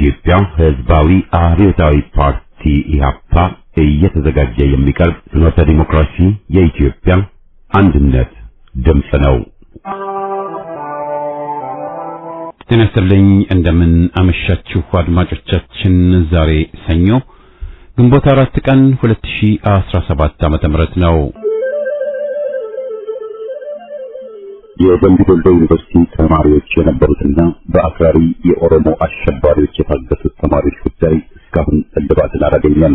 የኢትዮጵያ ሕዝባዊ አብዮታዊ ፓርቲ ኢህአፓ እየተዘጋጀ የሚቀርብ ፍኖተ ዲሞክራሲ የኢትዮጵያ አንድነት ድምፅ ነው። ጤና ይስጥልኝ። እንደምን አመሻችሁ አድማጮቻችን። ዛሬ ሰኞ ግንቦት 4 ቀን 2017 ዓመተ ምህረት ነው። የደምቢ ዶሎ ዩኒቨርሲቲ ተማሪዎች የነበሩትና በአክራሪ የኦሮሞ አሸባሪዎች የታገቱት ተማሪዎች ጉዳይ እስካሁን እልባትን አላገኘም።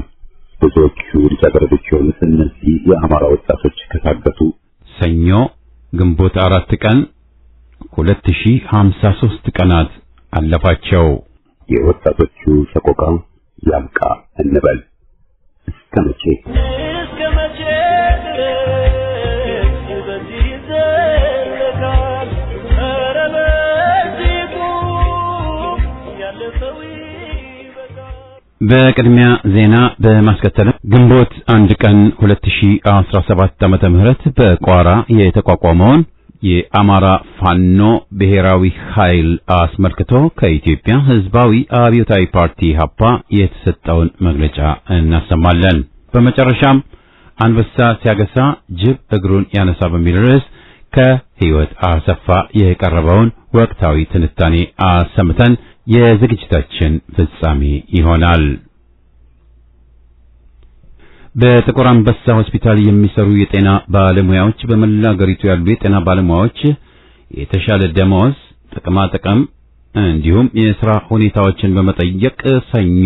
ብዙዎቹ ልጃገረዶች የሆኑት እነዚህ የአማራ ወጣቶች ከታገቱ ሰኞ ግንቦት 4 ቀን 2053 ቀናት አለፋቸው። የወጣቶቹ ሰቆቃ ያብቃ እንበል። እስከ መቼ በቅድሚያ ዜና በማስከተል ግንቦት 1 ቀን 2017 ዓመተ ምህረት በቋራ የተቋቋመውን የአማራ ፋኖ ብሔራዊ ኃይል አስመልክቶ ከኢትዮጵያ ሕዝባዊ አብዮታዊ ፓርቲ ኢህአፓ የተሰጠውን መግለጫ እናሰማለን። በመጨረሻም አንበሳ ሲያገሳ ጅብ እግሩን ያነሳ በሚል ርዕስ ከህይወት አሰፋ የቀረበውን ወቅታዊ ትንታኔ አሰምተን የዝግጅታችን ፍጻሜ ይሆናል። በጥቁር አንበሳ ሆስፒታል የሚሰሩ የጤና ባለሙያዎች በመላ አገሪቱ ያሉ የጤና ባለሙያዎች የተሻለ ደመወዝ፣ ጥቅማ ጥቅም እንዲሁም የሥራ ሁኔታዎችን በመጠየቅ ሰኞ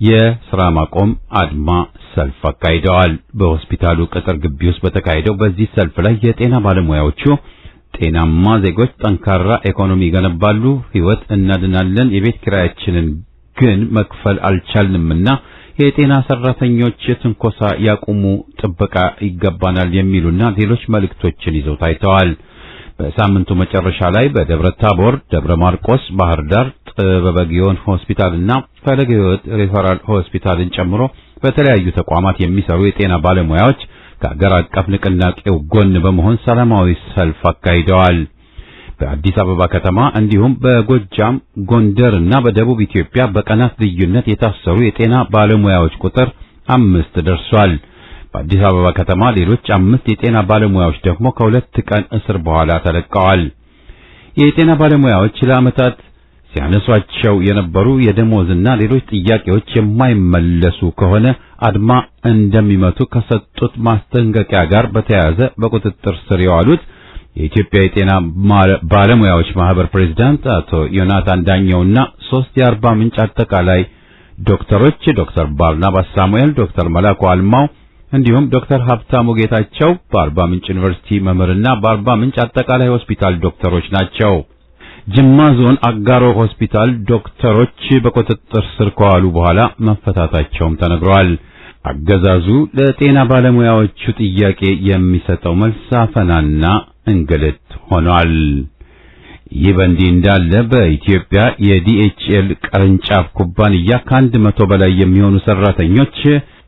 የሥራ ማቆም አድማ ሰልፍ አካሂደዋል። በሆስፒታሉ ቅጥር ግቢ ውስጥ በተካሄደው በዚህ ሰልፍ ላይ የጤና ባለሙያዎቹ ጤናማ ዜጎች ጠንካራ ኢኮኖሚ ይገነባሉ፣ ህይወት እናድናለን፣ የቤት ኪራያችንን ግን መክፈል አልቻልንምና የጤና ሰራተኞች ትንኮሳ ያቁሙ፣ ጥበቃ ይገባናል የሚሉና ሌሎች መልእክቶችን ይዘው ታይተዋል። በሳምንቱ መጨረሻ ላይ በደብረ ታቦር፣ ደብረ ማርቆስ፣ ባህር ዳር ጥበበ ግዮን ሆስፒታልና ፈለገ ሕይወት ሪፈራል ሆስፒታልን ጨምሮ በተለያዩ ተቋማት የሚሰሩ የጤና ባለሙያዎች ከአገር አቀፍ ንቅናቄው ጎን በመሆን ሰላማዊ ሰልፍ አካሂደዋል። በአዲስ አበባ ከተማ እንዲሁም በጎጃም፣ ጎንደርና በደቡብ ኢትዮጵያ በቀናት ልዩነት የታሰሩ የጤና ባለሙያዎች ቁጥር 5 ደርሷል። በአዲስ አበባ ከተማ ሌሎች 5 የጤና ባለሙያዎች ደግሞ ከ2 ቀን እስር በኋላ ተለቀዋል። የጤና ባለሙያዎች ለዓመታት ሲያነሷቸው የነበሩ የደሞዝና ሌሎች ጥያቄዎች የማይመለሱ ከሆነ አድማ እንደሚመቱ ከሰጡት ማስጠንቀቂያ ጋር በተያያዘ በቁጥጥር ስር የዋሉት የኢትዮጵያ የጤና ባለሙያዎች ማህበር ፕሬዝዳንት አቶ ዮናታን ዳኘውና 3 የአርባ ምንጭ አጠቃላይ ዶክተሮች ዶክተር ባርናባስ ሳሙኤል፣ ዶክተር መላኩ አልማው እንዲሁም ዶክተር ሀብታሙ ጌታቸው በአርባ ምንጭ ዩኒቨርሲቲ መምህርና በአርባ ምንጭ አጠቃላይ ሆስፒታል ዶክተሮች ናቸው። ጅማ ዞን አጋሮ ሆስፒታል ዶክተሮች በቁጥጥር ስር ከዋሉ በኋላ መፈታታቸውም ተነግሯል። አገዛዙ ለጤና ባለሙያዎቹ ጥያቄ የሚሰጠው መልስ አፈናና እንግልት ሆኗል። ይህ በእንዲህ እንዳለ በኢትዮጵያ የዲኤችኤል ቅርንጫፍ ኩባንያ ከ100 በላይ የሚሆኑ ሰራተኞች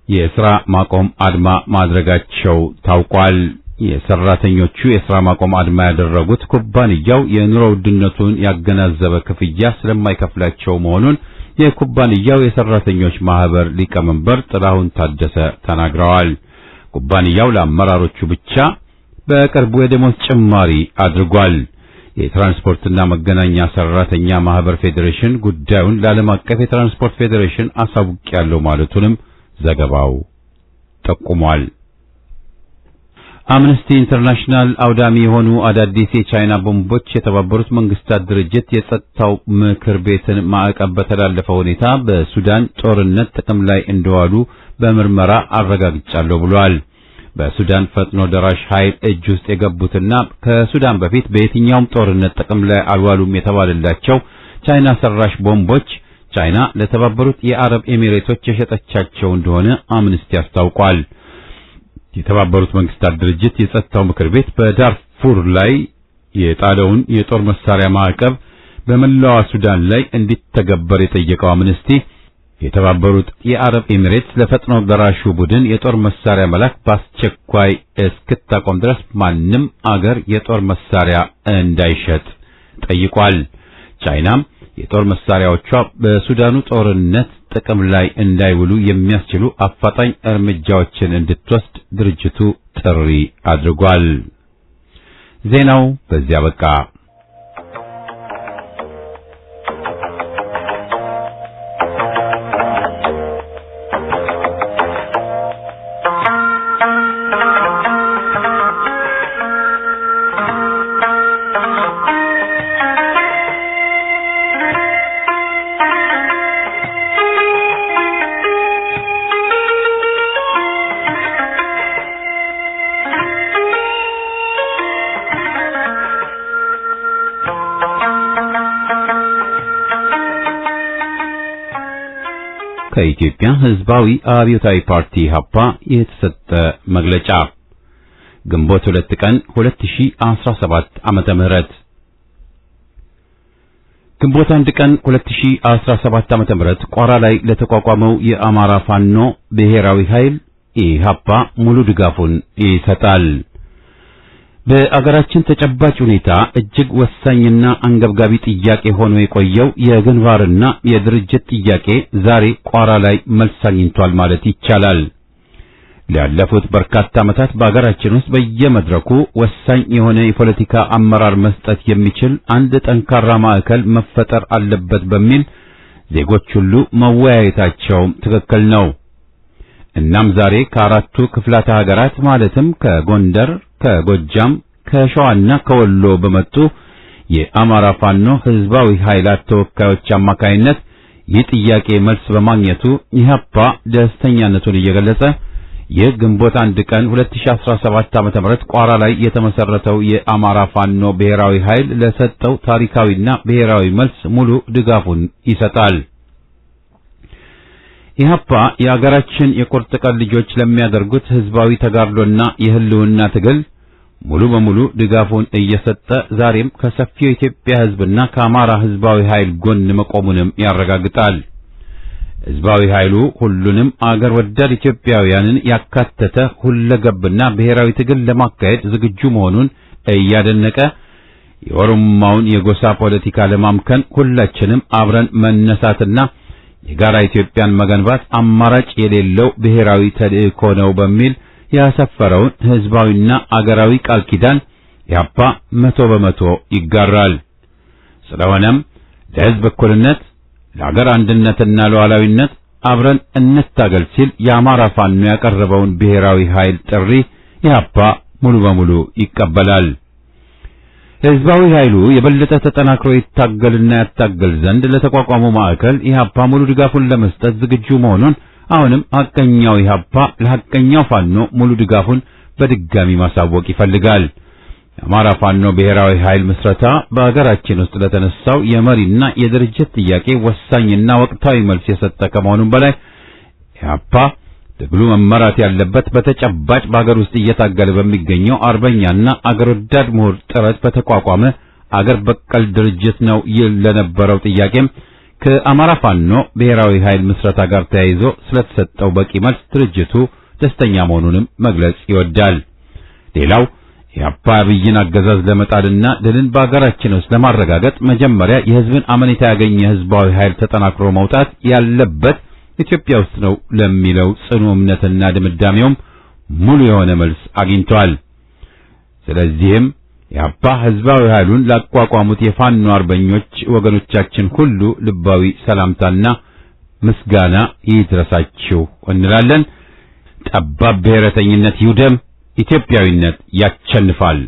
የሥራ ማቆም አድማ ማድረጋቸው ታውቋል። የሰራተኞቹ የሥራ ማቆም አድማ ያደረጉት ኩባንያው የኑሮ ውድነቱን ያገናዘበ ክፍያ ስለማይከፍላቸው መሆኑን የኩባንያው የሰራተኞች ማህበር ሊቀመንበር ጥላሁን ታደሰ ተናግረዋል። ኩባንያው ለአመራሮቹ ብቻ በቅርቡ የደሞዝ ጭማሪ አድርጓል። የትራንስፖርትና መገናኛ ሰራተኛ ማህበር ፌዴሬሽን ጉዳዩን ለዓለም አቀፍ የትራንስፖርት ፌዴሬሽን አሳውቄያለሁ ማለቱንም ዘገባው ጠቁሟል። አምነስቲ ኢንተርናሽናል አውዳሚ የሆኑ አዳዲስ የቻይና ቦምቦች የተባበሩት መንግስታት ድርጅት የጸጥታው ምክር ቤትን ማዕቀብ በተላለፈው ሁኔታ በሱዳን ጦርነት ጥቅም ላይ እንደዋሉ በምርመራ አረጋግጫለሁ ብሏል። በሱዳን ፈጥኖ ደራሽ ኃይል እጅ ውስጥ የገቡትና ከሱዳን በፊት በየትኛውም ጦርነት ጥቅም ላይ አልዋሉም የተባለላቸው ቻይና ሰራሽ ቦምቦች ቻይና ለተባበሩት የአረብ ኤሚሬቶች የሸጠቻቸው እንደሆነ አምነስቲ አስታውቋል። የተባበሩት መንግስታት ድርጅት የጸጥታው ምክር ቤት በዳርፉር ላይ የጣለውን የጦር መሳሪያ ማዕቀብ በመላው ሱዳን ላይ እንዲተገበር የጠየቀው አምነስቲ የተባበሩት የአረብ ኤሚሬትስ ለፈጥኖ ደራሹ ቡድን የጦር መሳሪያ መላክ በአስቸኳይ እስክታቆም ድረስ ማንም አገር የጦር መሳሪያ እንዳይሸጥ ጠይቋል። ቻይናም የጦር መሳሪያዎቿ በሱዳኑ ጦርነት ጥቅም ላይ እንዳይውሉ የሚያስችሉ አፋጣኝ እርምጃዎችን እንድትወስድ ድርጅቱ ጥሪ አድርጓል። ዜናው በዚያ በቃ። ከኢትዮጵያ ሕዝባዊ አብዮታዊ ፓርቲ ኢህአፓ የተሰጠ መግለጫ ግንቦት 2 ቀን 2017 ዓመተ ምህረት ግንቦት 1 ቀን 2017 ዓመተ ምህረት ቋራ ላይ ለተቋቋመው የአማራ ፋኖ ብሔራዊ ኃይል ኢህአፓ ሙሉ ድጋፉን ይሰጣል። በአገራችን ተጨባጭ ሁኔታ እጅግ ወሳኝና አንገብጋቢ ጥያቄ ሆኖ የቆየው የግንባርና የድርጅት ጥያቄ ዛሬ ቋራ ላይ መልስ አግኝቷል ማለት ይቻላል። ላለፉት በርካታ ዓመታት በአገራችን ውስጥ በየመድረኩ ወሳኝ የሆነ የፖለቲካ አመራር መስጠት የሚችል አንድ ጠንካራ ማዕከል መፈጠር አለበት በሚል ዜጎች ሁሉ መወያየታቸው ትክክል ነው። እናም ዛሬ ከአራቱ ክፍላተ ሀገራት ማለትም ከጎንደር፣ ከጎጃም፣ ከሸዋና ከወሎ በመጡ የአማራ ፋኖ ህዝባዊ ኃይላት ተወካዮች አማካይነት ይህ ጥያቄ መልስ በማግኘቱ ኢህአፓ ደስተኛነቱን እየገለጸ የግንቦት 1 ቀን 2017 ዓ.ም ቋራ ላይ የተመሰረተው የአማራ ፋኖ ብሔራዊ ኃይል ለሰጠው ታሪካዊና ብሔራዊ መልስ ሙሉ ድጋፉን ይሰጣል። ኢህአፓ የአገራችን የቁርጥ ቀን ልጆች ለሚያደርጉት ህዝባዊ ተጋድሎና የህልውና ትግል ሙሉ በሙሉ ድጋፉን እየሰጠ ዛሬም ከሰፊው የኢትዮጵያ ህዝብና ከአማራ ህዝባዊ ኃይል ጎን መቆሙንም ያረጋግጣል። ህዝባዊ ኃይሉ ሁሉንም አገር ወዳድ ኢትዮጵያውያንን ያካተተ ሁለገብና ብሔራዊ ትግል ለማካሄድ ዝግጁ መሆኑን እያደነቀ የኦሮሞማውን የጎሳ ፖለቲካ ለማምከን ሁላችንም አብረን መነሳትና የጋራ ኢትዮጵያን መገንባት አማራጭ የሌለው ብሔራዊ ተልእኮ ነው በሚል ያሰፈረውን ህዝባዊና አገራዊ ቃል ኪዳን ኢህአፓ 100% ይጋራል። ስለሆነም ለህዝብ እኩልነት፣ ለሀገር አንድነትና ሉዓላዊነት አብረን እንታገል ሲል የአማራ ፋኖ ያቀረበውን ብሔራዊ ኃይል ጥሪ ኢህአፓ ሙሉ በሙሉ ይቀበላል። ህዝባዊ ኃይሉ የበለጠ ተጠናክሮ ይታገልና ያታገል ዘንድ ለተቋቋመው ማዕከል ኢህአፓ ሙሉ ድጋፉን ለመስጠት ዝግጁ መሆኑን አሁንም ሐቀኛው ኢህአፓ ለሐቀኛው ፋኖ ሙሉ ድጋፉን በድጋሚ ማሳወቅ ይፈልጋል። የአማራ ፋኖ ብሔራዊ ኃይል ምስረታ በአገራችን ውስጥ ለተነሳው የመሪና የድርጅት ጥያቄ ወሳኝና ወቅታዊ መልስ የሰጠ ከመሆኑም በላይ ኢህአፓ ትግሉ መመራት ያለበት በተጨባጭ በአገር ውስጥ እየታገለ በሚገኘው አርበኛና አገር ወዳድ ምሁር ጥረት በተቋቋመ አገር በቀል ድርጅት ነው ይል ለነበረው ጥያቄም ከአማራ ፋኖ ብሔራዊ ኃይል ምስረታ ጋር ተያይዞ ስለተሰጠው በቂ መልስ ድርጅቱ ደስተኛ መሆኑንም መግለጽ ይወዳል። ሌላው ኢህአፓ አብይን አገዛዝ ለመጣልና ድልን በአገራችን ውስጥ ለማረጋገጥ መጀመሪያ የህዝብን አመኔታ ያገኘ ህዝባዊ ኃይል ተጠናክሮ መውጣት ያለበት ኢትዮጵያ ውስጥ ነው ለሚለው ጽኑ እምነትና ድምዳሜውም ሙሉ የሆነ መልስ አግኝቷል። ስለዚህም ኢህአፓ ህዝባዊ ኃይሉን ላቋቋሙት የፋኖ አርበኞች ወገኖቻችን ሁሉ ልባዊ ሰላምታና ምስጋና ይድረሳችሁ እንላለን። ጠባብ ብሔረተኝነት ይውደም፣ ኢትዮጵያዊነት ያቸንፋል።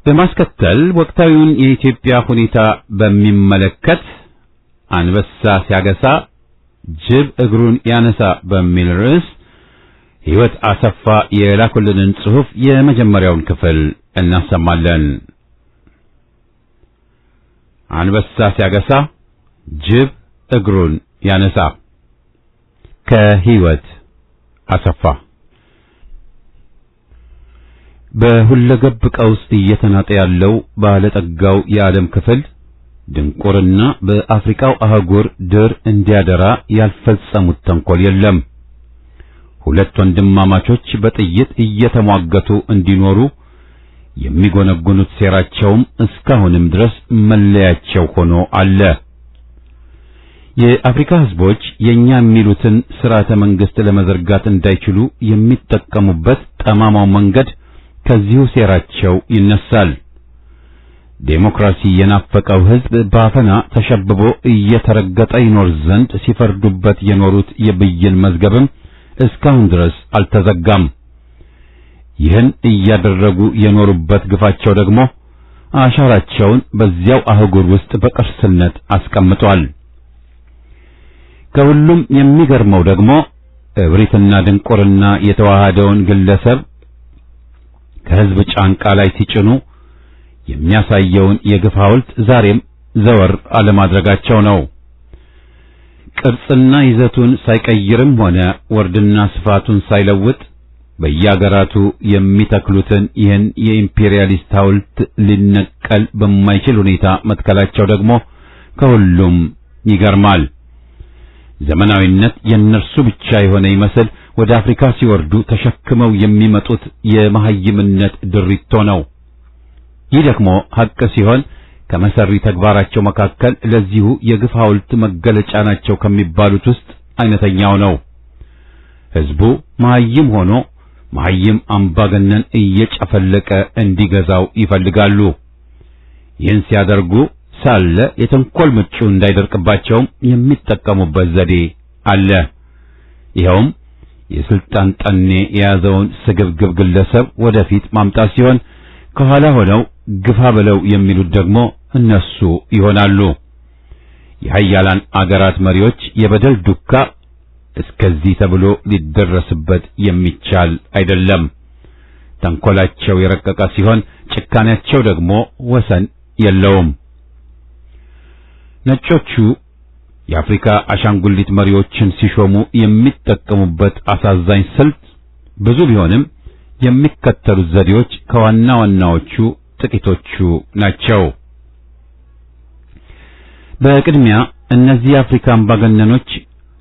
በማስከተል ወቅታዊውን የኢትዮጵያ ሁኔታ በሚመለከት አንበሳ ሲያገሳ ጅብ እግሩን ያነሳ በሚል ርዕስ ሕይወት አሰፋ የላኩልንን ጽሑፍ የመጀመሪያውን ክፍል እናሰማለን። አንበሳ ሲያገሳ ጅብ እግሩን ያነሳ። ከሕይወት አሰፋ። በሁለገብ ቀውስ እየተናጠ ያለው ባለጠጋው የዓለም ክፍል ድንቁርና በአፍሪካው አህጉር ድር እንዲያደራ ያልፈጸሙት ተንኮል የለም። ሁለት ወንድማማቾች በጥይት እየተሟገቱ እንዲኖሩ የሚጎነጉኑት ሴራቸውም እስካሁንም ድረስ መለያቸው ሆኖ አለ። የአፍሪካ ህዝቦች የኛ የሚሉትን ስርዓተ መንግስት ለመዘርጋት እንዳይችሉ የሚጠቀሙበት ጠማማው መንገድ ከዚሁ ሴራቸው ይነሳል። ዴሞክራሲ የናፈቀው ህዝብ ባፈና ተሸብቦ እየተረገጠ ይኖር ዘንድ ሲፈርዱበት የኖሩት የብይን መዝገብም እስካሁን ድረስ አልተዘጋም። ይህን እያደረጉ የኖሩበት ግፋቸው ደግሞ አሻራቸውን በዚያው አህጉር ውስጥ በቅርስነት አስቀምጧል። ከሁሉም የሚገርመው ደግሞ እብሪትና ድንቁርና የተዋሃደውን ግለሰብ ከህዝብ ጫንቃ ላይ ሲጭኑ የሚያሳየውን የግፍ ሐውልት ዛሬም ዘወር አለማድረጋቸው ነው። ቅርጽና ይዘቱን ሳይቀይርም ሆነ ወርድና ስፋቱን ሳይለውጥ በየአገራቱ የሚተክሉትን ይህን የኢምፔሪያሊስት ሐውልት ሊነቀል በማይችል ሁኔታ መትከላቸው ደግሞ ከሁሉም ይገርማል። ዘመናዊነት የነርሱ ብቻ የሆነ ይመስል ወደ አፍሪካ ሲወርዱ ተሸክመው የሚመጡት የመሐይምነት ድሪቶ ነው። ይህ ደግሞ ሐቅ ሲሆን ከመሰሪ ተግባራቸው መካከል ለዚሁ የግፍ ሐውልት መገለጫ ናቸው ከሚባሉት ውስጥ አይነተኛው ነው። ህዝቡ መሐይም ሆኖ መሐይም አምባገነን እየጨፈለቀ እንዲገዛው ይፈልጋሉ። ይህን ሲያደርጉ ሳለ የተንኮል ምንጩ እንዳይደርቅባቸውም የሚጠቀሙበት ዘዴ አለ። ይኸውም የስልጣን ጠኔ የያዘውን ስግብግብ ግለሰብ ወደፊት ማምጣት ሲሆን ከኋላ ሆነው ግፋ ብለው የሚሉት ደግሞ እነሱ ይሆናሉ። የኃያላን አገራት መሪዎች የበደል ዱካ እስከዚህ ተብሎ ሊደረስበት የሚቻል አይደለም። ተንኮላቸው የረቀቀ ሲሆን ጭካኔያቸው ደግሞ ወሰን የለውም። ነጮቹ የአፍሪካ አሻንጉሊት መሪዎችን ሲሾሙ የሚጠቀሙበት አሳዛኝ ስልት ብዙ ቢሆንም የሚከተሉት ዘዴዎች ከዋና ዋናዎቹ ጥቂቶቹ ናቸው። በቅድሚያ እነዚህ የአፍሪካ አምባገነኖች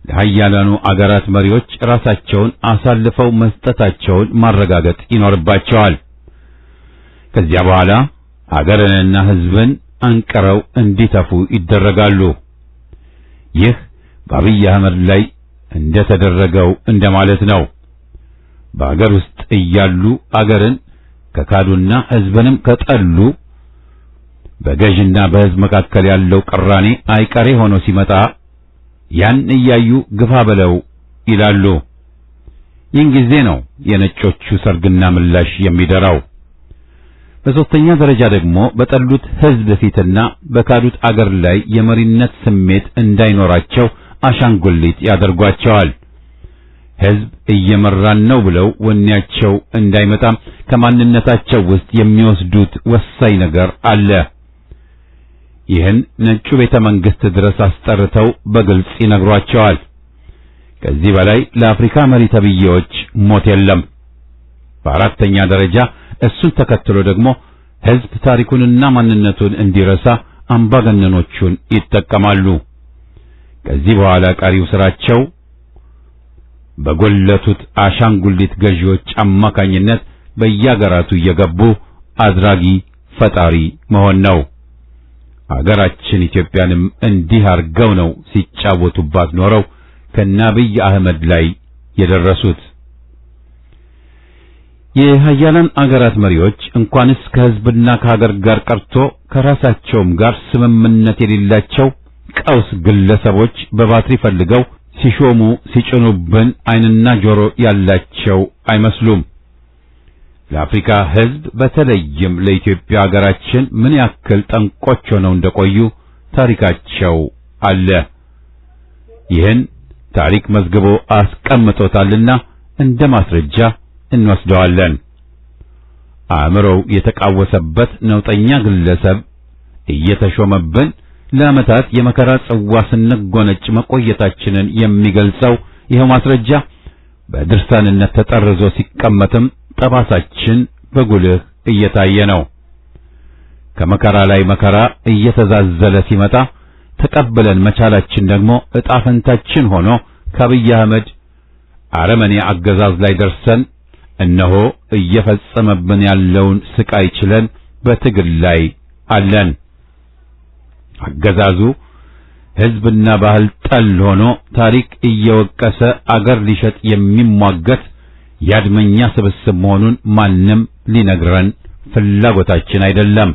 ለኃያላኑ አገራት መሪዎች ራሳቸውን አሳልፈው መስጠታቸውን ማረጋገጥ ይኖርባቸዋል። ከዚያ በኋላ አገርንና ሕዝብን አንቀረው እንዲተፉ ይደረጋሉ። ይህ በአብይ አህመድ ላይ እንደተደረገው እንደማለት ነው። በአገር ውስጥ እያሉ አገርን ከካዱና ሕዝብንም ከጠሉ በገዥና በሕዝብ መካከል ያለው ቅራኔ አይቀሬ ሆኖ ሲመጣ ያን እያዩ ግፋ በለው ይላሉ። ይህን ጊዜ ነው የነጮቹ ሰርግና ምላሽ የሚደራው። በሶስተኛ ደረጃ ደግሞ በጠሉት ሕዝብ ፊትና በካዱት አገር ላይ የመሪነት ስሜት እንዳይኖራቸው አሻንጉሊት ያደርጓቸዋል። ሕዝብ እየመራን ነው ብለው ወኔያቸው እንዳይመጣም ከማንነታቸው ውስጥ የሚወስዱት ወሳኝ ነገር አለ። ይህን ነጩ ቤተ መንግስት ድረስ አስጠርተው በግልጽ ይነግሯቸዋል። ከዚህ በላይ ለአፍሪካ መሪ ተብዬዎች ሞት የለም። በአራተኛ ደረጃ እሱን ተከትሎ ደግሞ ሕዝብ ታሪኩንና ማንነቱን እንዲረሳ አምባገነኖቹን ይጠቀማሉ። ከዚህ በኋላ ቀሪው ስራቸው በጎለቱት አሻንጉሊት ገዢዎች አማካኝነት በየአገራቱ እየገቡ አድራጊ ፈጣሪ መሆን ነው። አገራችን ኢትዮጵያንም እንዲህ አርገው ነው ሲጫወቱባት ኖረው ከአብይ አህመድ ላይ የደረሱት። የኃያላን አገራት መሪዎች እንኳንስ ከሕዝብና ከሀገር ጋር ቀርቶ ከራሳቸውም ጋር ስምምነት የሌላቸው ቀውስ ግለሰቦች በባትሪ ፈልገው ሲሾሙ ሲጭኑብን ዓይንና ጆሮ ያላቸው አይመስሉም። ለአፍሪካ ሕዝብ በተለይም ለኢትዮጵያ ሀገራችን ምን ያክል ጠንቆች ሆነው እንደቆዩ ታሪካቸው አለ። ይህን ታሪክ መዝግቦ አስቀምጦታልና እንደ ማስረጃ እንወስደዋለን። አእምሮው የተቃወሰበት ነውጠኛ ግለሰብ እየተሾመብን ለዓመታት የመከራ ጽዋ ስንጎነጭ መቆየታችንን የሚገልጸው ይኸው ማስረጃ በድርሳንነት ተጠርዞ ሲቀመጥም ጠባሳችን በጉልህ እየታየ ነው። ከመከራ ላይ መከራ እየተዛዘለ ሲመጣ ተቀብለን መቻላችን ደግሞ ዕጣ ፈንታችን ሆኖ ከአብይ አህመድ አረመኔ አገዛዝ ላይ ደርሰን እነሆ እየፈጸመብን ያለውን ስቃይ ችለን በትግል ላይ አለን። አገዛዙ ሕዝብና ባህል ጠል ሆኖ ታሪክ እየወቀሰ አገር ሊሸጥ የሚሟገት ያድመኛ ስብስብ መሆኑን ማንም ሊነግረን ፍላጎታችን አይደለም።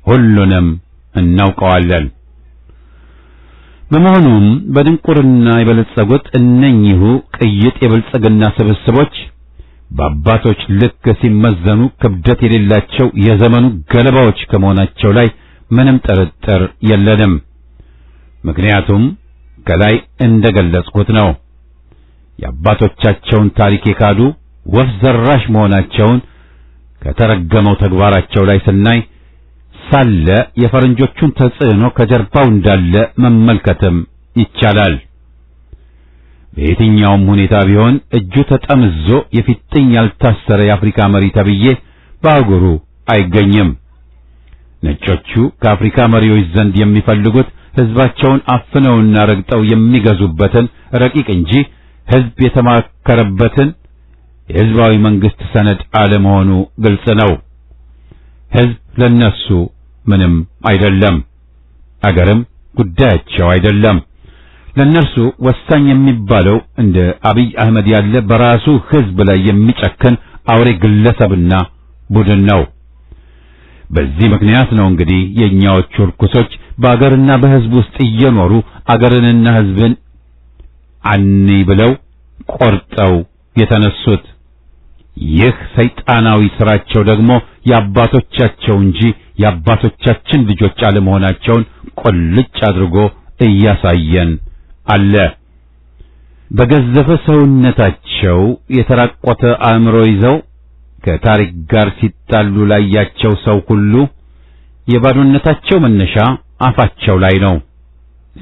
ሁሉንም እናውቀዋለን። በመሆኑም በድንቁርና የበለጸጉት እነኚሁ ቅይጥ የብልጽግና ስብስቦች በአባቶች ልክ ሲመዘኑ ክብደት የሌላቸው የዘመኑ ገለባዎች ከመሆናቸው ላይ ምንም ጥርጥር የለንም። ምክንያቱም ከላይ እንደገለጽኩት ነው። የአባቶቻቸውን ታሪክ የካዱ ወፍ ዘራሽ መሆናቸውን ከተረገመው ተግባራቸው ላይ ስናይ ሳለ የፈረንጆቹን ተጽዕኖ ከጀርባው እንዳለ መመልከትም ይቻላል። በየትኛውም ሁኔታ ቢሆን እጁ ተጠምዞ የፊጥኝ ያልታሰረ የአፍሪካ መሪ ተብዬ በአህጉሩ አይገኝም። ነጮቹ ከአፍሪካ መሪዎች ዘንድ የሚፈልጉት ሕዝባቸውን አፍነውና ረግጠው የሚገዙበትን ረቂቅ እንጂ ሕዝብ የተማከረበትን የሕዝባዊ መንግስት ሰነድ አለመሆኑ ግልጽ ነው። ሕዝብ ለነሱ ምንም አይደለም፣ አገርም ጉዳያቸው አይደለም። ለነርሱ ወሳኝ የሚባለው እንደ አብይ አህመድ ያለ በራሱ ሕዝብ ላይ የሚጨክን አውሬ ግለሰብና ቡድን ነው። በዚህ ምክንያት ነው እንግዲህ የኛዎቹ ርኩሶች በአገርና በሕዝብ ውስጥ እየኖሩ አገርንና ሕዝብን አኒ ብለው ቆርጠው የተነሱት። ይህ ሰይጣናዊ ስራቸው ደግሞ የአባቶቻቸው እንጂ የአባቶቻችን ልጆች አለመሆናቸውን ቁልጭ አድርጎ እያሳየን አለ። በገዘፈ ሰውነታቸው የተራቆተ አእምሮ ይዘው ከታሪክ ጋር ሲጣሉ ላያቸው ሰው ሁሉ የባዶነታቸው መነሻ አፋቸው ላይ ነው።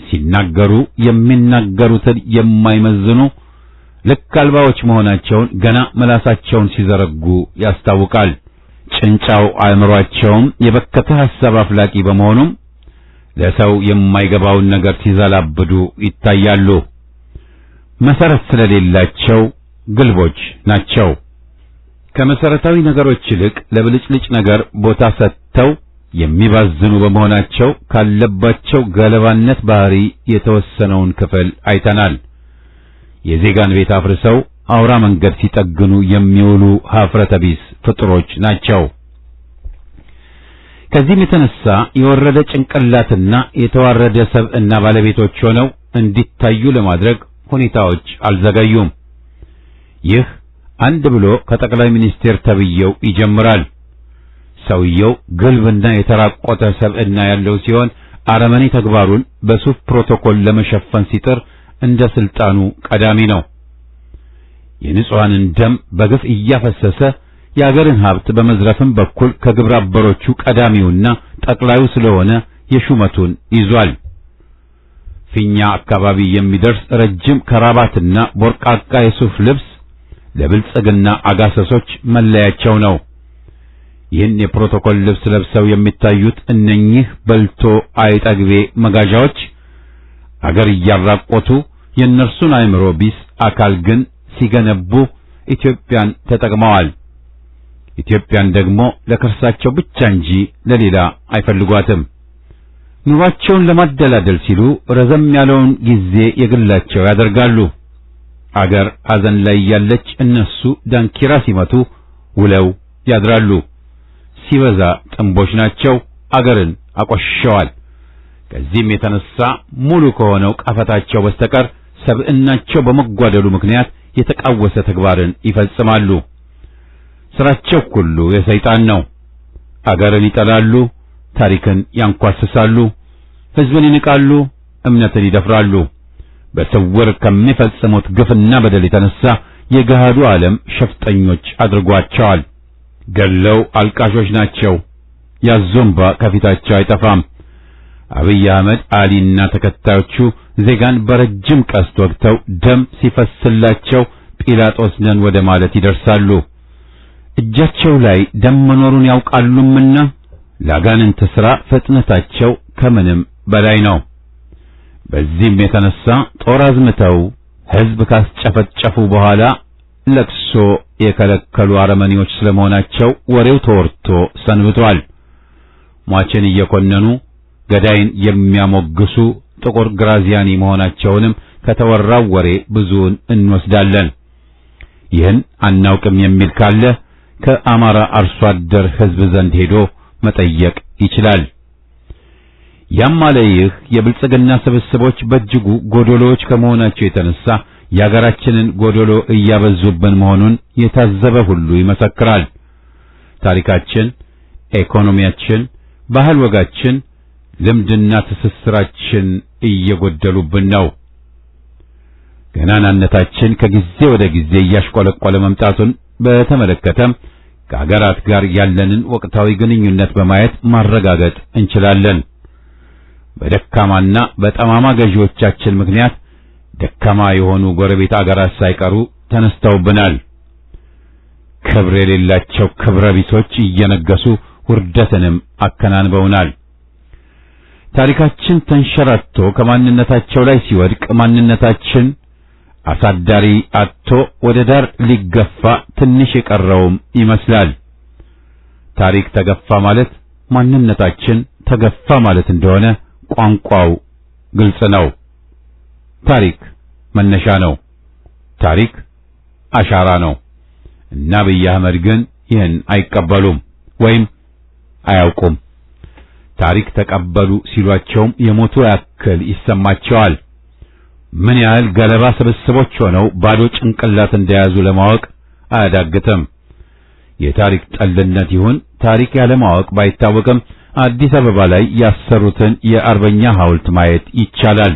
ሲናገሩ የሚናገሩትን የማይመዝኑ ልክ አልባዎች መሆናቸውን ገና ምላሳቸውን ሲዘረጉ ያስታውቃል። ጭንጫው አእምሮአቸውም የበከተ ሐሳብ አፍላቂ በመሆኑም ለሰው የማይገባውን ነገር ሲዘላብዱ ይታያሉ። መሰረት ስለሌላቸው ግልቦች ናቸው። ከመሰረታዊ ነገሮች ይልቅ ለብልጭልጭ ነገር ቦታ ሰጥተው የሚባዝኑ በመሆናቸው ካለባቸው ገለባነት ባህሪ የተወሰነውን ክፍል አይተናል። የዜጋን ቤት አፍርሰው አውራ መንገድ ሲጠግኑ የሚውሉ ሀፍረተ ቢስ ፍጥሮች ናቸው። ከዚህም የተነሳ የወረደ ጭንቅላትና የተዋረደ ሰብዕና ባለቤቶች ሆነው እንዲታዩ ለማድረግ ሁኔታዎች አልዘገዩም። ይህ አንድ ብሎ ከጠቅላይ ሚኒስቴር ተብየው ይጀምራል። ሰውየው ግልብና የተራቆተ ሰብዕና ያለው ሲሆን አረመኔ ተግባሩን በሱፍ ፕሮቶኮል ለመሸፈን ሲጥር እንደ ስልጣኑ ቀዳሚ ነው። የንጹሃንን ደም በግፍ እያፈሰሰ የአገርን ሀብት በመዝረፍም በኩል ከግብረ አበሮቹ ቀዳሚውና ጠቅላዩ ስለሆነ የሹመቱን ይዟል። ፊኛ አካባቢ የሚደርስ ረጅም ከራባትና ቦርቃቃ የሱፍ ልብስ ለብልጽግና አጋሰሶች መለያቸው ነው። ይህን የፕሮቶኮል ልብስ ለብሰው የሚታዩት እነኚህ በልቶ አይጠግቤ መጋዣዎች አገር እያራቆቱ የእነርሱን አእምሮ ቢስ አካል ግን ሲገነቡ ኢትዮጵያን ተጠቅመዋል። ኢትዮጵያን ደግሞ ለከርሳቸው ብቻ እንጂ ለሌላ አይፈልጓትም። ኑሯቸውን ለማደላደል ሲሉ ረዘም ያለውን ጊዜ የግላቸው ያደርጋሉ። አገር ሐዘን ላይ ያለች እነሱ ዳንኪራ ሲመቱ ውለው ያድራሉ። ሲበዛ ጥንቦች ናቸው፣ አገርን አቆሽሸዋል። ከዚህም የተነሳ ሙሉ ከሆነው ቀፈታቸው በስተቀር ሰብዕናቸው በመጓደሉ ምክንያት የተቃወሰ ተግባርን ይፈጽማሉ። ስራቸው ሁሉ የሰይጣን ነው። አገርን ይጠላሉ፣ ታሪክን ያንኳስሳሉ፣ ሕዝብን ይንቃሉ፣ እምነትን ይደፍራሉ። በስውር ከሚፈጽሙት ግፍና በደል የተነሳ የገሃዱ ዓለም ሸፍጠኞች አድርጓቸዋል። ገለው አልቃሾች ናቸው። ያዞምባ ከፊታቸው አይጠፋም። አብይ አህመድ አሊና ተከታዮቹ ዜጋን በረጅም ቀስት ወግተው ደም ሲፈስላቸው ጲላጦስ ነን ወደ ማለት ይደርሳሉ። እጃቸው ላይ ደም መኖሩን ያውቃሉምና ለአጋንንት ሥራ ፍጥነታቸው ከምንም በላይ ነው። በዚህም የተነሳ ጦር አዝምተው ሕዝብ ካስጨፈጨፉ በኋላ ለቅሶ የከለከሉ አረመኔዎች ስለመሆናቸው ወሬው ተወርቶ ሰንብቷል። ሟችን እየኮነኑ ገዳይን የሚያሞግሱ ጥቁር ግራዚያኒ መሆናቸውንም ከተወራው ወሬ ብዙውን እንወስዳለን። ይህን አናውቅም የሚል ካለ ከአማራ አርሶ አደር ሕዝብ ዘንድ ሄዶ መጠየቅ ይችላል። ያም አለ ይህ የብልጽግና ስብስቦች በእጅጉ ጎዶሎዎች ከመሆናቸው የተነሳ የአገራችንን ጎዶሎ እያበዙብን መሆኑን የታዘበ ሁሉ ይመሰክራል። ታሪካችን፣ ኢኮኖሚያችን፣ ባህል ወጋችን፣ ልምድና ትስስራችን እየጎደሉብን ነው። ገናናነታችን ከጊዜ ወደ ጊዜ እያሽቆለቆለ መምጣቱን በተመለከተም ከአገራት ጋር ያለንን ወቅታዊ ግንኙነት በማየት ማረጋገጥ እንችላለን። በደካማና በጠማማ ገዢዎቻችን ምክንያት ደካማ የሆኑ ጎረቤት አገራት ሳይቀሩ ተነስተውብናል። ክብር የሌላቸው ክብረ ቢሶች እየነገሱ ውርደትንም አከናንበውናል። ታሪካችን ተንሸራቶ ከማንነታቸው ላይ ሲወድቅ ማንነታችን አሳዳሪ አጥቶ ወደ ዳር ሊገፋ ትንሽ የቀረውም ይመስላል። ታሪክ ተገፋ ማለት ማንነታችን ተገፋ ማለት እንደሆነ ቋንቋው ግልጽ ነው። ታሪክ መነሻ ነው። ታሪክ አሻራ ነው። እና አብይ አህመድ ግን ይህን አይቀበሉም ወይም አያውቁም። ታሪክ ተቀበሉ ሲሏቸውም የሞቱ ያክል ይሰማቸዋል። ምን ያህል ገለባ ስብስቦች ሆነው ባዶ ጭንቅላት እንደያዙ ለማወቅ አያዳግትም። የታሪክ ጠልነት ይሁን ታሪክ ያለማወቅ ባይታወቅም አዲስ አበባ ላይ ያሰሩትን የአርበኛ ሐውልት ማየት ይቻላል።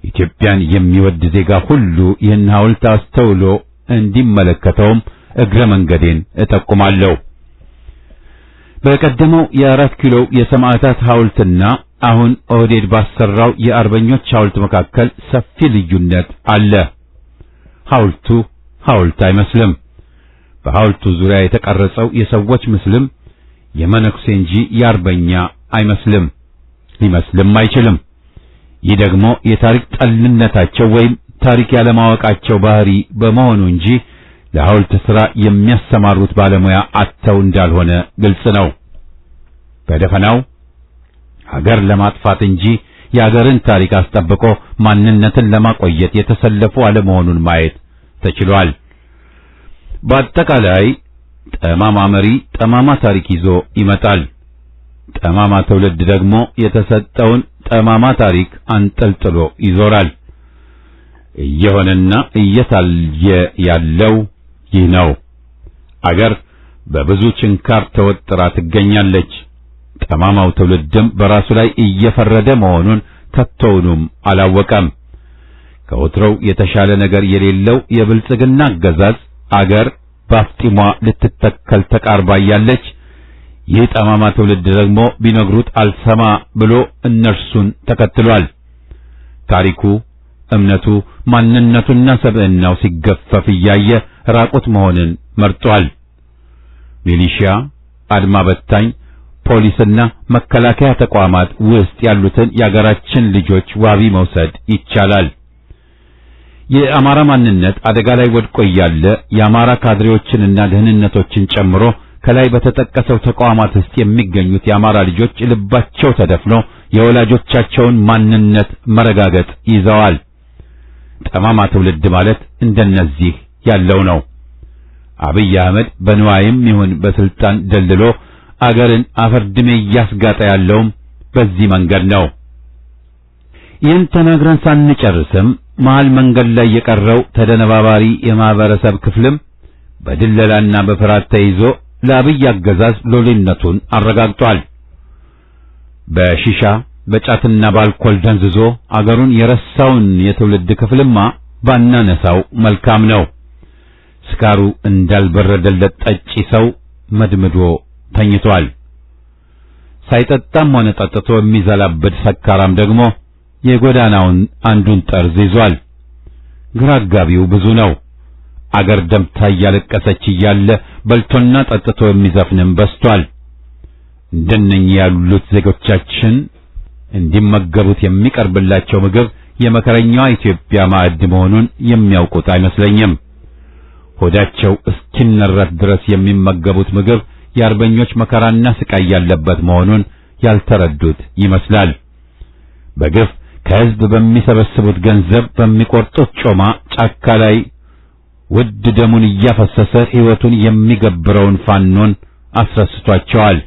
ኢትዮጵያን የሚወድ ዜጋ ሁሉ ይህን ሐውልት አስተውሎ እንዲመለከተውም እግረ መንገዴን እጠቁማለሁ። በቀደመው የአራት ኪሎ የሰማዕታት ሐውልትና አሁን ኦህዴድ ባሰራው የአርበኞች ሐውልት መካከል ሰፊ ልዩነት አለ። ሐውልቱ ሐውልት አይመስልም። በሐውልቱ ዙሪያ የተቀረጸው የሰዎች ምስልም የመነኩሴ እንጂ የአርበኛ አይመስልም፣ ሊመስልም አይችልም። ይህ ደግሞ የታሪክ ጠልነታቸው ወይም ታሪክ ያለማወቃቸው ባህሪ በመሆኑ እንጂ ለሐውልት ሥራ የሚያሰማሩት ባለሙያ አጥተው እንዳልሆነ ግልጽ ነው። በደፈናው ሀገር ለማጥፋት እንጂ የሀገርን ታሪክ አስጠብቆ ማንነትን ለማቆየት የተሰለፉ አለመሆኑን ማየት ተችሏል። በአጠቃላይ ጠማማ መሪ ጠማማ ታሪክ ይዞ ይመጣል። ጠማማ ትውልድ ደግሞ የተሰጠውን ጠማማ ታሪክ አንጠልጥሎ ይዞራል። እየሆነና እየታየ ያለው ይህ ነው። አገር በብዙ ችንካር ተወጥራ ትገኛለች። ጠማማው ትውልድም በራሱ ላይ እየፈረደ መሆኑን ከቶውንም አላወቀም። ከወትሮው የተሻለ ነገር የሌለው የብልጽግና አገዛዝ አገር በአፍጢሟ ልትተከል ተቃርባ ያለች። ይህ ጠማማ ትውልድ ደግሞ ቢነግሩት አልሰማ ብሎ እነርሱን ተከትሏል። ታሪኩ፣ እምነቱ፣ ማንነቱና ሰብዕናው ሲገፈፍ እያየ ራቁት መሆንን መርጧል። ሚሊሺያ፣ አድማ በታኝ፣ ፖሊስና መከላከያ ተቋማት ውስጥ ያሉትን የአገራችን ልጆች ዋቢ መውሰድ ይቻላል። የአማራ ማንነት አደጋ ላይ ወድቆ እያለ የአማራ ካድሬዎችንና ደህንነቶችን ጨምሮ ከላይ በተጠቀሰው ተቋማት ውስጥ የሚገኙት የአማራ ልጆች ልባቸው ተደፍኖ የወላጆቻቸውን ማንነት መረጋገጥ ይዘዋል። ጠማማ ትውልድ ማለት እንደነዚህ ያለው ነው። አብይ አህመድ በንዋይም ይሁን በስልጣን ደልሎ አገርን አፈርድሜ እያስጋጠ ያለውም በዚህ መንገድ ነው። ይህን ተናግረን ሳንጨርስም መሃል መንገድ ላይ የቀረው ተደነባባሪ የማህበረሰብ ክፍልም በድለላና በፍርሃት ተይዞ ለአብይ አገዛዝ ሎሌነቱን አረጋግጧል። በሺሻ በጫትና በአልኮል ደንዝዞ አገሩን የረሳውን የትውልድ ክፍልማ ባናነሳው መልካም ነው። ስካሩ እንዳልበረደለት ጠጪ ሰው መድምዶ ተኝቷል። ሳይጠጣም ሆነ ጠጥቶ የሚዘላበድ ሰካራም ደግሞ የጎዳናውን አንዱን ጠርዝ ይዟል። ግራ አጋቢው ብዙ ነው። አገር ደምታ እያለቀሰች እያለ በልቶና ጠጥቶ የሚዘፍንም በስቷል። እንደነኚህ ያሉት ዜጎቻችን እንዲመገቡት የሚቀርብላቸው ምግብ የመከረኛዋ ኢትዮጵያ ማዕድ መሆኑን የሚያውቁት አይመስለኝም። ሆዳቸው እስኪነረት ድረስ የሚመገቡት ምግብ የአርበኞች መከራና ስቃይ ያለበት መሆኑን ያልተረዱት ይመስላል። በግፍ ከህዝብ በሚሰበስቡት ገንዘብ በሚቆርጡት ጮማ ጫካ ላይ ውድ ደሙን እያፈሰሰ ሕይወቱን የሚገብረውን ፋኖን አስረስቷቸዋል።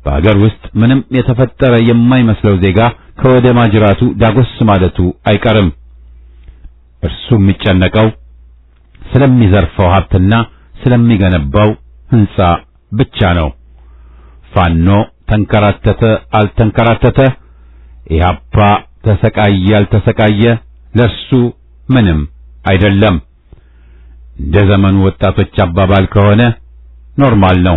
በአገር ውስጥ ምንም የተፈጠረ የማይመስለው ዜጋ ከወደ ማጅራቱ ዳጎስ ማለቱ አይቀርም። እርሱ የሚጨነቀው ስለሚዘርፈው ሀብትና ስለሚገነባው ሕንጻ ብቻ ነው። ፋኖ ተንከራተተ አልተንከራተተ፣ ኢህአፓ ተሰቃየ አልተሰቃየ ለሱ ምንም አይደለም። እንደ ዘመኑ ወጣቶች አባባል ከሆነ ኖርማል ነው።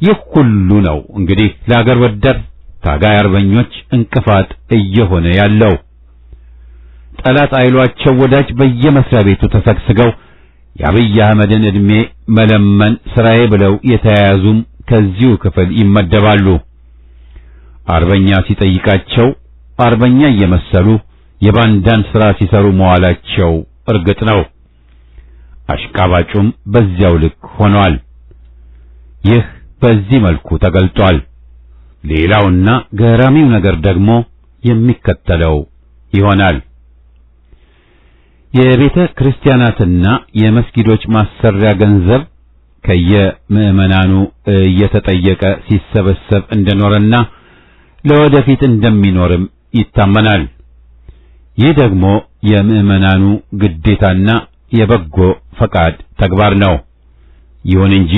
ይህ ሁሉ ነው እንግዲህ ለአገር ወዳድ ታጋይ አርበኞች እንቅፋት እየሆነ ያለው። ጠላት አይሏቸው ወዳጅ በየመስሪያ ቤቱ ተሰግስገው የአብይ አህመድን ዕድሜ መለመን ስራዬ ብለው የተያያዙም ከዚሁ ክፍል ይመደባሉ። አርበኛ ሲጠይቃቸው አርበኛ እየመሰሉ የባንዳን ሥራ ሲሰሩ መዋላቸው እርግጥ ነው። አሽቃባጩም በዚያው ልክ ሆኗል። ይህ በዚህ መልኩ ተገልጧል። ሌላውና ገራሚው ነገር ደግሞ የሚከተለው ይሆናል። የቤተ ክርስቲያናትና የመስጊዶች ማሰሪያ ገንዘብ ከየምዕመናኑ እየተጠየቀ ሲሰበሰብ እንደኖረና ለወደፊት እንደሚኖርም ይታመናል። ይህ ደግሞ የምዕመናኑ ግዴታና የበጎ ፈቃድ ተግባር ነው። ይሁን እንጂ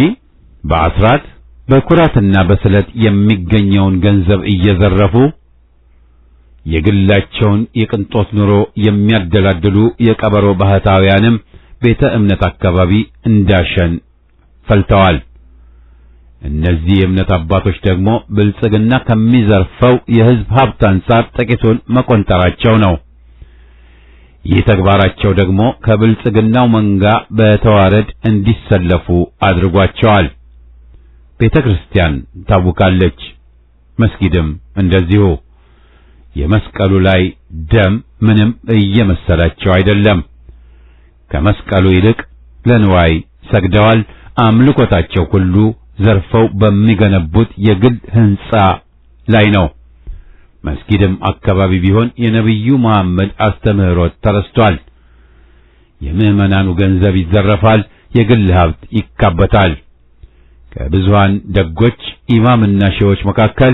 በአስራት በኩራትና በስለት የሚገኘውን ገንዘብ እየዘረፉ የግላቸውን የቅንጦት ኑሮ የሚያደላድሉ የቀበሮ ባህታውያንም ቤተ እምነት አካባቢ እንዳሸን ፈልተዋል። እነዚህ የእምነት አባቶች ደግሞ ብልጽግና ከሚዘርፈው የሕዝብ ሀብት አንጻር ጥቂቱን መቆንጠራቸው ነው። ይህ ተግባራቸው ደግሞ ከብልጽግናው መንጋ በተዋረድ እንዲሰለፉ አድርጓቸዋል። ቤተ ክርስቲያን ታውካለች፣ መስጊድም እንደዚሁ። የመስቀሉ ላይ ደም ምንም እየመሰላቸው አይደለም። ከመስቀሉ ይልቅ ለንዋይ ሰግደዋል። አምልኮታቸው ሁሉ ዘርፈው በሚገነቡት የግል ሕንጻ ላይ ነው። መስጊድም አካባቢ ቢሆን የነብዩ መሐመድ አስተምህሮት ተረስቷል። የምዕመናኑ ገንዘብ ይዘረፋል፣ የግል ሀብት ይካበታል። ከብዙሃን ደጎች ኢማምና ሼዎች መካከል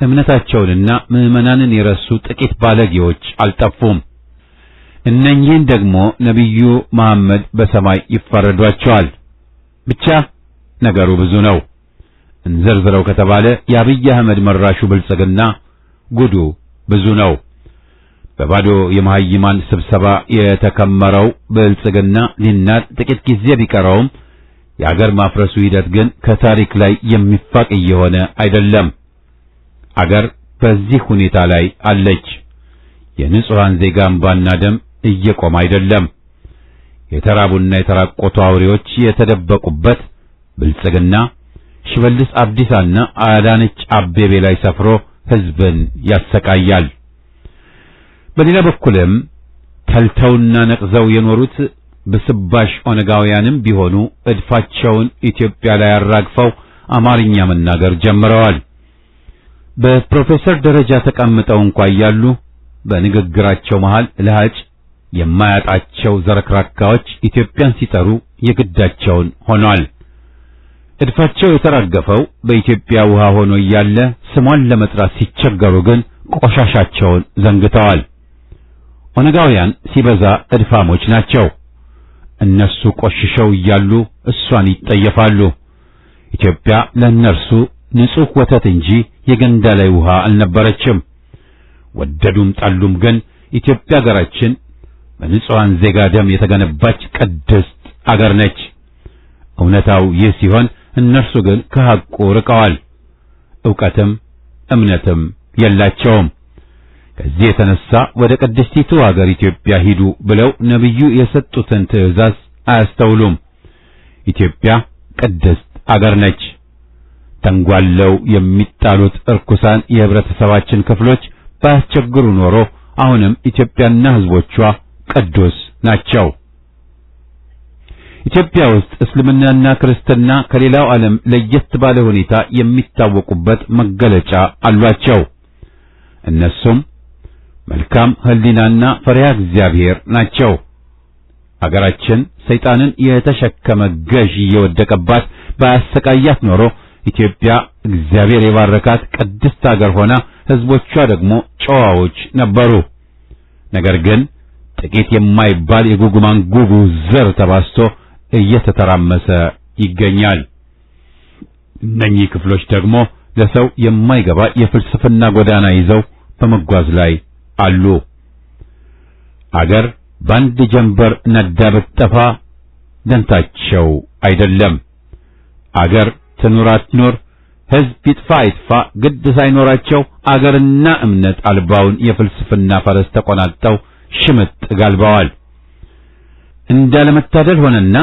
እምነታቸውንና ምዕመናንን የረሱ ጥቂት ባለጌዎች አልጠፉም። እነኚህን ደግሞ ነብዩ መሐመድ በሰማይ ይፈረዷቸዋል። ብቻ ነገሩ ብዙ ነው። እንዘርዝረው ከተባለ የአብይ አህመድ መራሹ ብልጽግና ጉዱ ብዙ ነው። በባዶ የመሃይማን ስብሰባ የተከመረው ብልጽግና ሊናድ ጥቂት ጊዜ ቢቀረውም የአገር ማፍረሱ ሂደት ግን ከታሪክ ላይ የሚፋቅ እየሆነ አይደለም። አገር በዚህ ሁኔታ ላይ አለች። የንጹሃን ዜጋ እንባና ደም እየቆመ አይደለም። የተራቡና የተራቆቱ አውሬዎች የተደበቁበት ብልጽግና ሽመልስ አብዲሳና አዳነች አቤቤ ላይ ሰፍሮ ሕዝብን ያሰቃያል። በሌላ በኩልም ተልተውና ነቅዘው የኖሩት በስባሽ ኦነጋውያንም ቢሆኑ እድፋቸውን ኢትዮጵያ ላይ አራግፈው አማርኛ መናገር ጀምረዋል። በፕሮፌሰር ደረጃ ተቀምጠው እንኳን ያሉ በንግግራቸው መሃል ለሃጭ የማያጣቸው ዘረክራካዎች ኢትዮጵያን ሲጠሩ የግዳቸውን ሆኗል። እድፋቸው የተራገፈው በኢትዮጵያ ውሃ ሆኖ እያለ ስሟን ለመጥራት ሲቸገሩ ግን ቆሻሻቸውን ዘንግተዋል። ኦነጋውያን ሲበዛ እድፋሞች ናቸው። እነሱ ቆሽሸው እያሉ እሷን ይጠየፋሉ። ኢትዮጵያ ለእነርሱ ንጹህ ወተት እንጂ የገንዳ ላይ ውሃ አልነበረችም። ወደዱም ጠሉም ግን ኢትዮጵያ ሀገራችን በንጹሃን ዜጋ ደም የተገነባች ቅድስት አገር ነች። እውነታው ይህ ሲሆን እነርሱ ግን ከሐቁ ርቀዋል። ዕውቀትም እምነትም የላቸውም። ከዚህ የተነሳ ወደ ቅድስቲቱ አገር ኢትዮጵያ ሂዱ ብለው ነብዩ የሰጡትን ትእዛዝ አያስተውሉም። ኢትዮጵያ ቅድስት አገር ነች። ተንጓለው የሚጣሉት እርኩሳን የህብረተሰባችን ክፍሎች ባያስቸግሩ ኖሮ አሁንም ኢትዮጵያና ህዝቦቿ ቅዱስ ናቸው። ኢትዮጵያ ውስጥ እስልምናና ክርስትና ከሌላው ዓለም ለየት ባለ ሁኔታ የሚታወቁበት መገለጫ አሏቸው። እነሱም መልካም ህሊናና ፈሪሃ እግዚአብሔር ናቸው። አገራችን ሰይጣንን የተሸከመ ገዥ እየወደቀባት ባያሰቃያት ኖሮ ኢትዮጵያ እግዚአብሔር የባረካት ቅድስት አገር ሆና ህዝቦቿ ደግሞ ጨዋዎች ነበሩ። ነገር ግን ጥቂት የማይባል የጉጉማን ጉጉ ዘር ተባስቶ እየተተራመሰ ይገኛል። እነኚህ ክፍሎች ደግሞ ለሰው የማይገባ የፍልስፍና ጎዳና ይዘው በመጓዝ ላይ አሉ። አገር በአንድ ጀንበር ነዳ ብትጠፋ ደንታቸው አይደለም። አገር ትኑር አትኑር፣ ህዝብ ይጥፋ አይጥፋ ግድ ሳይኖራቸው አገርና እምነት አልባውን የፍልስፍና ፈረስ ተቆናጠው ሽምጥ ጋልበዋል። እንዳለመታደል ሆነና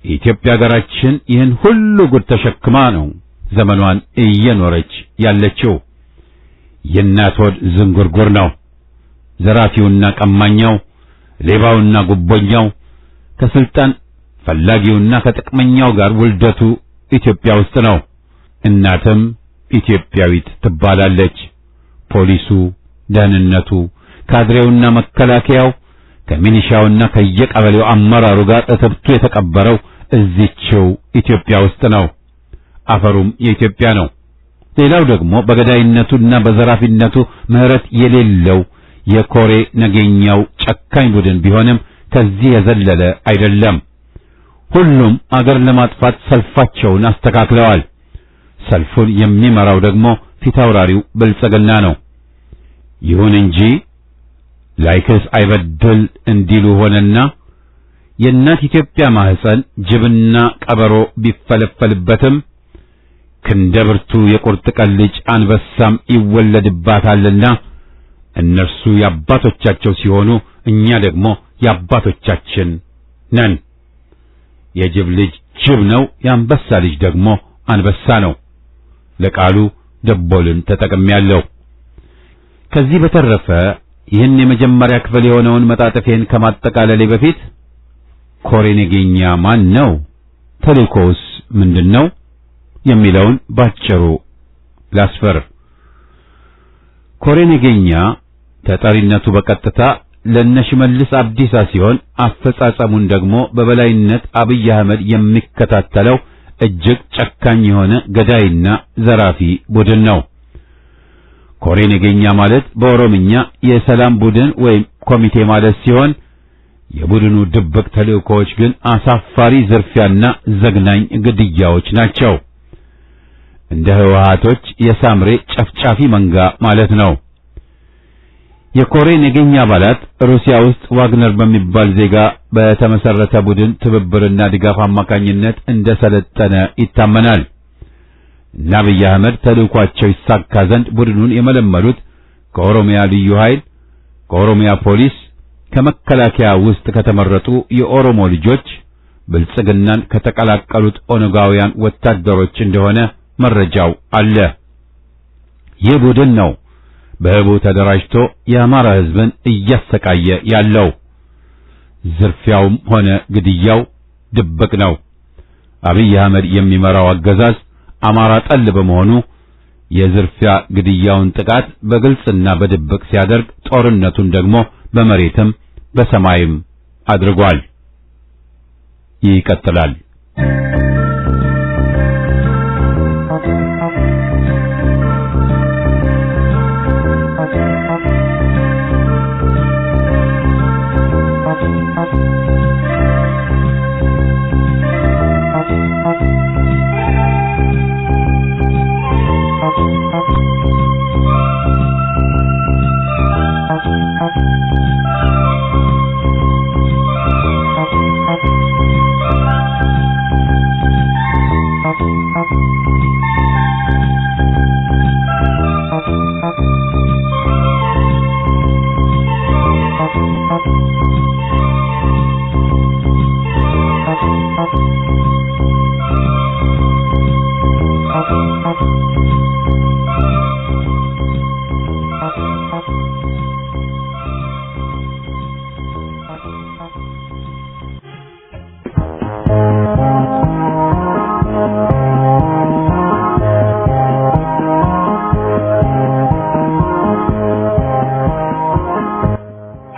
የኢትዮጵያ ሀገራችን ይህን ሁሉ ጉድ ተሸክማ ነው ዘመኗን እየኖረች ያለችው። የእናት ሆድ ዝንጉርጉር ነው። ዘራፊውና ቀማኛው፣ ሌባውና ጉቦኛው፣ ከስልጣን ፈላጊውና ከጥቅመኛው ጋር ውልደቱ ኢትዮጵያ ውስጥ ነው። እናትም ኢትዮጵያዊት ትባላለች። ፖሊሱ፣ ደህንነቱ፣ ካድሬውና መከላከያው ከሚኒሻውና ከየቀበሌው አመራሩ ጋር እትብቱ የተቀበረው እዚችው ኢትዮጵያ ውስጥ ነው። አፈሩም የኢትዮጵያ ነው። ሌላው ደግሞ በገዳይነቱና በዘራፊነቱ ምህረት የሌለው የኮሬ ነገኛው ጨካኝ ቡድን ቢሆንም ከዚህ የዘለለ አይደለም። ሁሉም አገር ለማጥፋት ሰልፋቸውን አስተካክለዋል። ሰልፉን የሚመራው ደግሞ ፊታውራሪው ብልጽግና ነው። ይሁን እንጂ ላይክስ አይበድል እንዲሉ ሆነና የእናት ኢትዮጵያ ማህፀን ጅብና ቀበሮ ቢፈለፈልበትም ክንደብርቱ የቁርጥ ቀን ልጅ አንበሳም ይወለድባታልና እነርሱ የአባቶቻቸው ሲሆኑ እኛ ደግሞ የአባቶቻችን ነን። የጅብ ልጅ ጅብ ነው፣ የአንበሳ ልጅ ደግሞ አንበሳ ነው። ለቃሉ ደቦልን ተጠቅሜያለሁ። ከዚህ በተረፈ ይህን የመጀመሪያ ክፍል የሆነውን መጣጥፌን ከማጠቃለሌ በፊት ኮሬ ነገኛ ማን ነው? ተልእኮውስ ምንድነው? የሚለውን ባጭሩ ላስፈር። ኮሬ ነገኛ ተጠሪነቱ በቀጥታ ለነሽመልስ አብዲሳ ሲሆን አፈጻጸሙን ደግሞ በበላይነት አብይ አህመድ የሚከታተለው እጅግ ጨካኝ የሆነ ገዳይና ዘራፊ ቡድን ነው። ኮሬ ነገኛ ማለት በኦሮምኛ የሰላም ቡድን ወይም ኮሚቴ ማለት ሲሆን የቡድኑ ድብቅ ተልእኮዎች ግን አሳፋሪ ዝርፊያና ዘግናኝ ግድያዎች ናቸው። እንደ ህወሓቶች የሳምሬ ጨፍጫፊ መንጋ ማለት ነው። የኮሬ ነገኛ አባላት ሩሲያ ውስጥ ዋግነር በሚባል ዜጋ በተመሰረተ ቡድን ትብብርና ድጋፍ አማካኝነት እንደሰለጠነ ይታመናል። እና አብይ አህመድ ተልእኳቸው ይሳካ ዘንድ ቡድኑን የመለመሉት ከኦሮሚያ ልዩ ኃይል፣ ከኦሮሚያ ፖሊስ፣ ከመከላከያ ውስጥ ከተመረጡ የኦሮሞ ልጆች ብልጽግናን ከተቀላቀሉት ኦነጋውያን ወታደሮች እንደሆነ መረጃው አለ። ይህ ቡድን ነው በህቡ ተደራጅቶ የአማራ ህዝብን እያሰቃየ ያለው። ዝርፊያውም ሆነ ግድያው ድብቅ ነው። አብይ አህመድ የሚመራው አገዛዝ አማራ ጠል በመሆኑ የዝርፊያ ግድያውን ጥቃት በግልጽና በድብቅ ሲያደርግ ጦርነቱን ደግሞ በመሬትም በሰማይም አድርጓል። ይቀጥላል።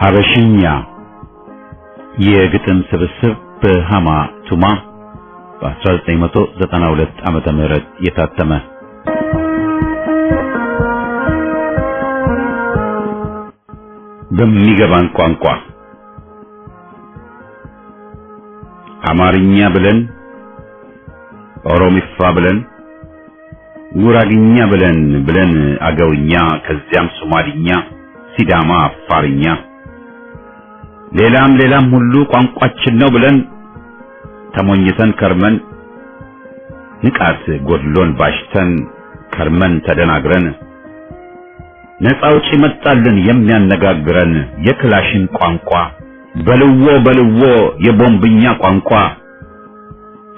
ሀበሽኛ የግጥም ስብስብ በሃማ ቱማ በ1992 ዓመተ ምህረት የታተመ በሚገባን ቋንቋ አማርኛ ብለን ኦሮሚፋ ብለን ጉራግኛ ብለን አገውኛ ከዚያም ሶማሊኛ ሲዳማ አፋርኛ ሌላም ሁሉ ቋንቋችን ነው ብለን ተሞኝተን ከርመን ንቃት ጎድሎን ባሽተን ከርመን ተደናግረን ነፃ አውጪ መጣልን የሚያነጋግረን የክላሽን ቋንቋ በልዎ የቦምብኛ ቋንቋ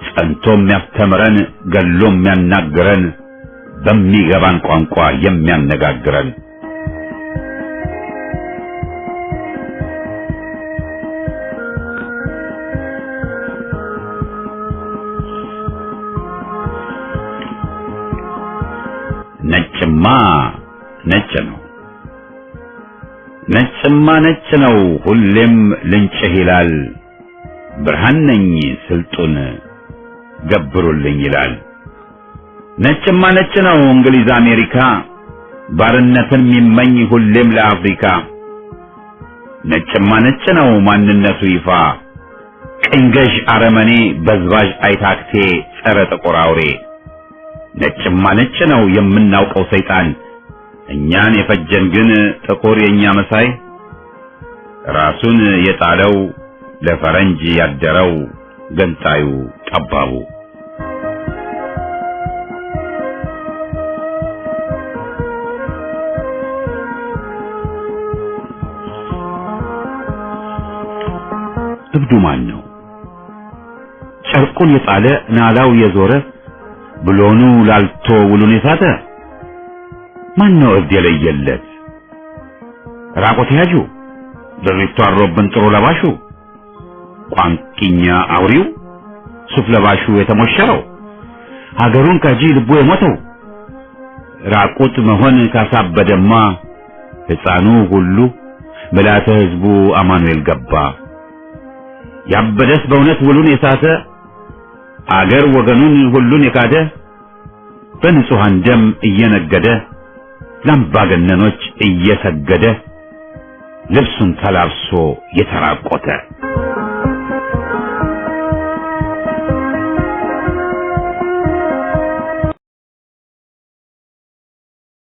ጸንቶ የሚያስተምረን ገሎ የሚያናግረን በሚገባን ቋንቋ የሚያነጋግረን ነጭማ ነጭ ነው ሁሌም ልንጭህ ይላል ብርሃን ነኝ ስልጡን ገብሩልኝ ይላል ነጭማ ነጭ ነው እንግሊዝ አሜሪካ ባርነትን የሚመኝ ሁሌም ለአፍሪካ ነጭማ ነጭ ነው ማንነቱ ይፋ ቅኝ ገዥ አረመኔ በዝባዥ አይታክቴ ጸረ ጥቁር አውሬ ነጭማ ነጭ ነው የምናውቀው ሰይጣን እኛን የፈጀን ግን ጥቁር የኛ መሳይ ራሱን የጣለው ለፈረንጅ ያደረው ገንጣዩ ጠባቡ እብዱ ማን ነው ጨርቁን የጣለ ናላው የዞረ ብሎኑ ላልቶ ውሉን የሳተ ማን ነው እብድ የለየለት ራቆት ያጁ ድሪቶ አሮብን ጥሩ ለባሹ ቋንቂኛ አውሪው ሱፍ ለባሹ የተሞሸረው ሀገሩን ከጂ ልቡ የሞተው ራቁት መሆን ካሳበደማ ሕፃኑ ሁሉ መላተ ሕዝቡ አማኑኤል ገባ ያበደስ በእውነት ውሉን የሳተ አገር ወገኑን ሁሉን የካደ በንጹሃን ደም እየነገደ ለአምባገነኖች እየሰገደ ልብሱን ተላብሶ የተራቆተ